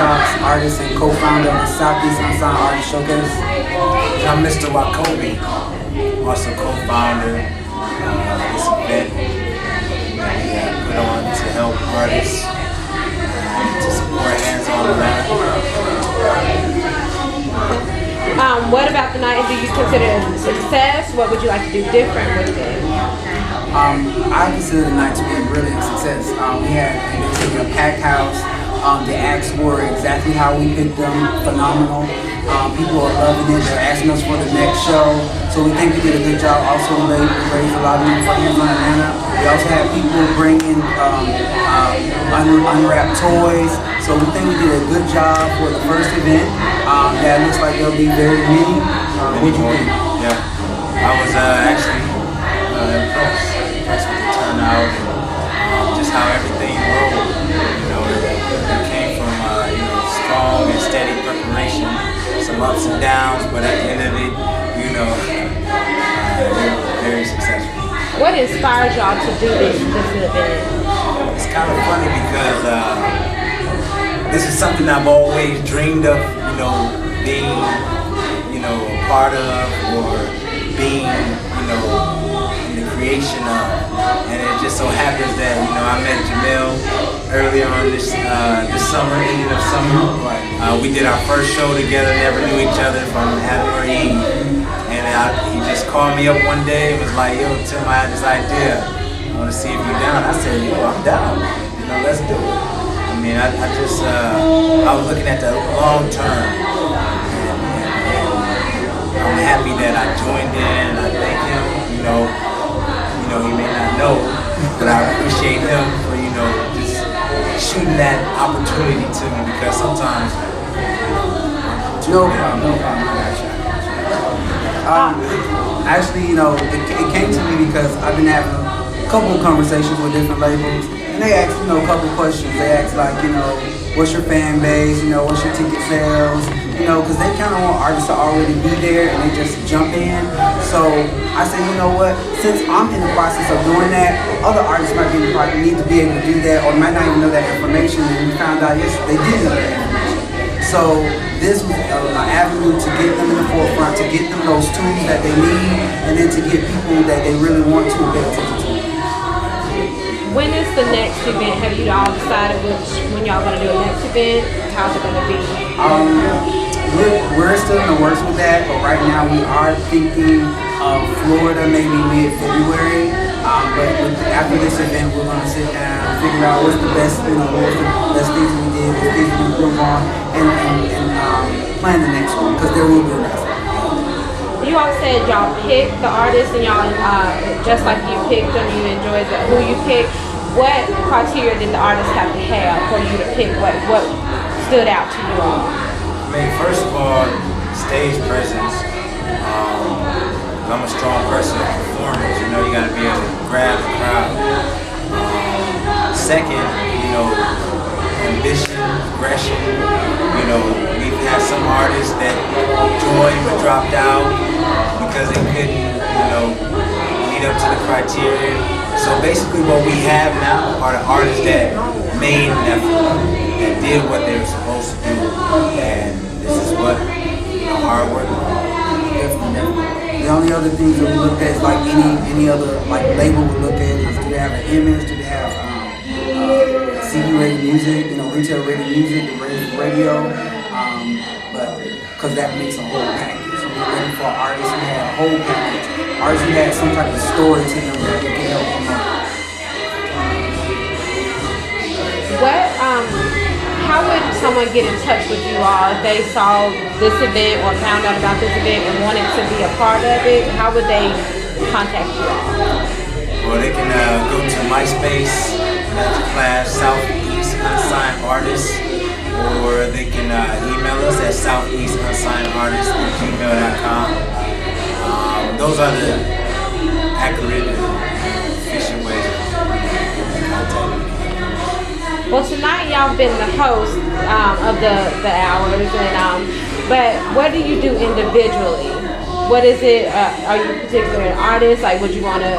Cox, artist and co-founder of the Southeast Unsigned Artist Showcase. And I'm Mr. Wakobi, also co-founder of this event that we have put on to help artists to support hands-on learning. What about the night do you consider it a success? What would you like to do different with it? I consider the night to be really a success. We had a packed house. The acts were exactly how we picked them, phenomenal. People are loving it. They're asking us for the next show. So we think we did a good job. Also, we raised a lot of money for hands-on Atlanta. We also had people bring in unwrapped toys. So we think we did a good job for the first event. That looks like there'll be very many. What do you think? Yeah, I was actually impressed with the turnout, just how everything rolled. You know, it came from strong and steady preparation, some ups and downs, but at the end of it, very successful. What inspired y'all to do this event? It's kind of funny because this is something I've always dreamed of, being, a part of, or being, in the creation of. And it just so happens that, I met Jamiel earlier on this summer, ending of summer. We did our first show together, never knew each other from Adam or Eve. And he just called me up one day and was like, yo, Tim, I had this idea. I want to see if you're down. I said, I'm down. Let's do it. I mean, I was looking at the long term. And I'm happy that I joined in. I thank him. He may not know, but I appreciate him for, just shooting that opportunity to me, because sometimes. No problem. Actually, it came to me because I've been having a couple of conversations with different labels, and they ask, a couple of questions. They ask like, what's your fan base? What's your ticket sales? Because they kind of want artists to already be there and they just jump in. So I said, you know what? Since I'm in the process of doing that, other artists might need to be able to do that, or might not even know that information. And we found out, yes, they did know that information. So this was an avenue to get them in the forefront, to get them those tools that they need, and then to get people that they really want to pay attention to. When is the next event? Have you all decided when y'all gonna do a next event? How's it gonna be? We're still in the works with that, but right now we are thinking of Florida, maybe mid-February. But after this event, we're gonna sit down, figure out what's the best, what's the best things we did, what things we can improve on, and plan the next one, because there will be a next one. You all said y'all picked the artists, and y'all just like you picked them, you enjoyed who you picked. What criteria did the artists have to have for you to pick? What stood out to you all? First of all, stage presence. I'm a strong person of performance. You got to be able to grab the crowd. Second, ambition, aggression. We've had some artists that joined but dropped out because they couldn't, meet up to the criteria. So basically what we have now are the artists that made an effort, that did what they were supposed to do. And this is what hard work. Definitely. The only other things that we look at is like any other label we look at is, do they have an image, do they have CD rated music, retail rated music, radio, but because that makes a whole package. So we're looking for artists who have a whole package, artists who have some type of story to them that we can help them out. How would someone get in touch with you all if they saw this event or found out about this event and wanted to be a part of it? How would they contact you all? Well, they can go to MySpace, / Southeast Unsigned Artists, or they can email us at southeastunsignartists@gmail.com. Those are the accurate and efficient ways of contacting me. Well, tonight y'all been the host of the hours, and but what do you do individually? What is it? Are you particularly an artist? Like, would you want to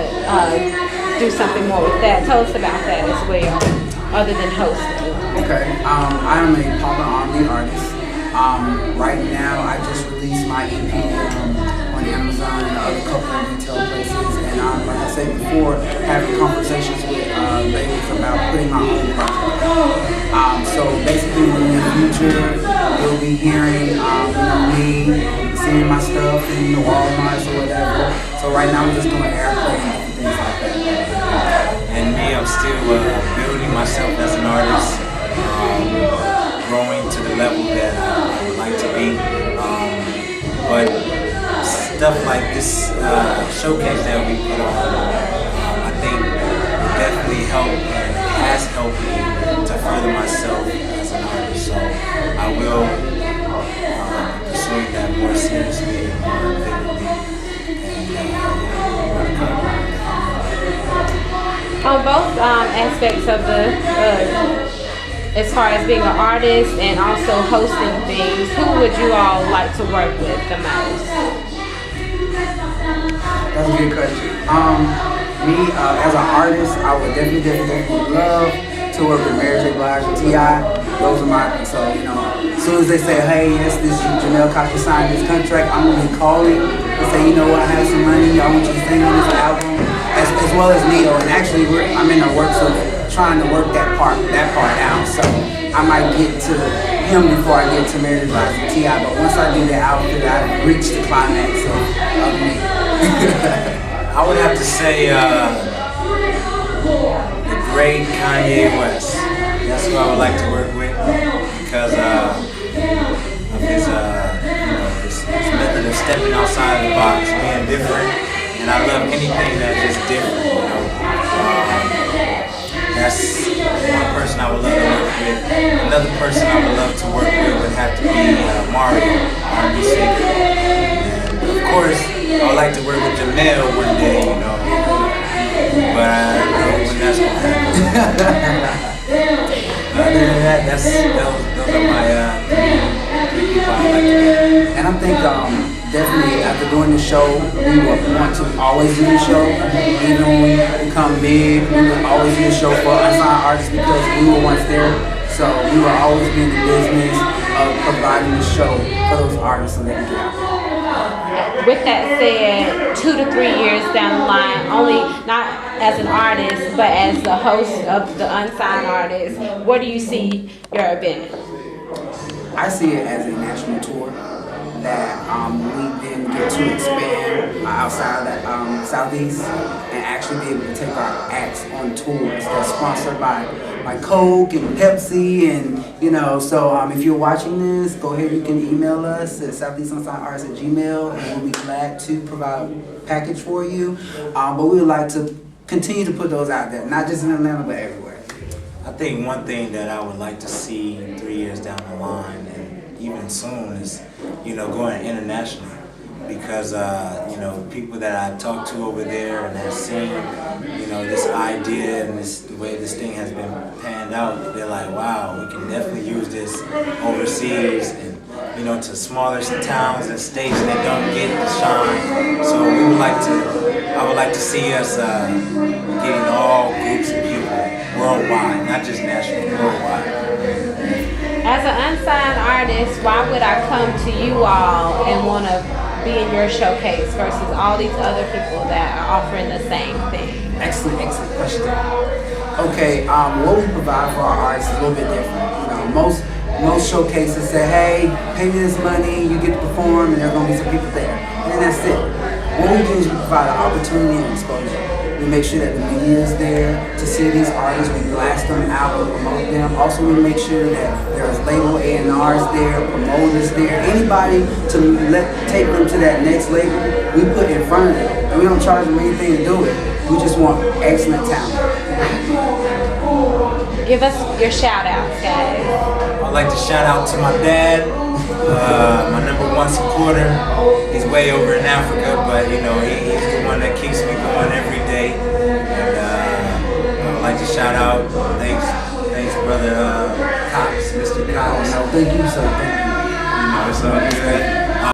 do something more with that? Tell us about that as well, other than hosting. Okay. I am a pop and R&B artist. Right now, I just released my EP on Amazon and other couple of retail places. And like I said before, having conversations with labels about putting my own project. So basically, in the near future, you'll be hearing me seeing my stuff in the Walmarts or whatever. So right now, we're just doing airplay and things like that. And me, I'm still building myself as an artist, growing to the level that I would like to be. But stuff like this showcase that we put on, I think will definitely help and has helped me to further myself as an artist. So I will be pursuing that more seriously and more vividly. On both aspects of the, as far as being an artist and also hosting things, who would you all like to work with the most? That's a good question. Me, as an artist, I would definitely love to work with Mary J. Blige and T.I. Those are my, so, as soon as they say, hey, yes, this Jamiel Cox signed this contract, I'm going to be calling and say, you know what, I have some money, I want you to sing on this album, as well as Neo. And actually, I'm in the works of trying to work that part out. So I might get to him before I get to Mary J. Blige and T.I. But once I do that outfit, I've reached the climax of me. I would have to say the great Kanye West. That's who I would like to work with because of his method of stepping outside the box, being different, and I love anything that's just different. That's one person I would love to work with. Another person I would love to work with would have to be Mario, R&B singer. And of course, I would like to work with Jamiel one day, but I don't know when that's going to happen. Other than that, those are my three people I like to work. And I think definitely after doing the show, we will want to always do the show. Even when we become big, we will always do the show for unsigned artists because we were once there. So we will always be in the business of providing the show for those artists so they can get out there. With that said, 2 to 3 years down the line, only not as an artist, but as the host of the Unsigned Artist, where do you see your event? I see it as a national tour that we then get to expand outside of Southeast and actually be able to take our acts on tours that's sponsored by Coke and Pepsi and so if you're watching this, go ahead, you can email us at southeastunsignartists@gmail.com and we'll be glad to provide a package for you. But we would like to continue to put those out there, not just in Atlanta but everywhere. I think one thing that I would like to see 3 years down the line and even soon is, going international. Because, people that I've talked to over there and have seen, this idea and the way this thing has been panned out, they're like, wow, we can definitely use this overseas and, to smaller towns and states that don't get the shine. So I would like to see us getting all groups of people worldwide, not just national, worldwide. As an unsigned artist, why would I come to you all and want to be in your showcase versus all these other people that are offering the same thing? Excellent question. Okay, what we provide for our artists is a little bit different. Most showcases say, hey, pay me this money, you get to perform, and there's going to be some people there. And then that's it. What we do is we provide an opportunity and exposure. We make sure that the media is there to see these artists. We blast them out and promote them. Also, we make sure that there's label A&Rs there, promoters there, anybody to take them to that next label, we put in front of them. And we don't charge them anything to do it. We just want excellent talent. Give us your shout outs, guys. I'd like to shout out to my dad, my #1 supporter. He's way over in Africa, but he's the one that keeps me going every day. And I'd like to shout out, thanks brother Cox, Mr. Cox. Thank you, sir. Thank you. It's all good.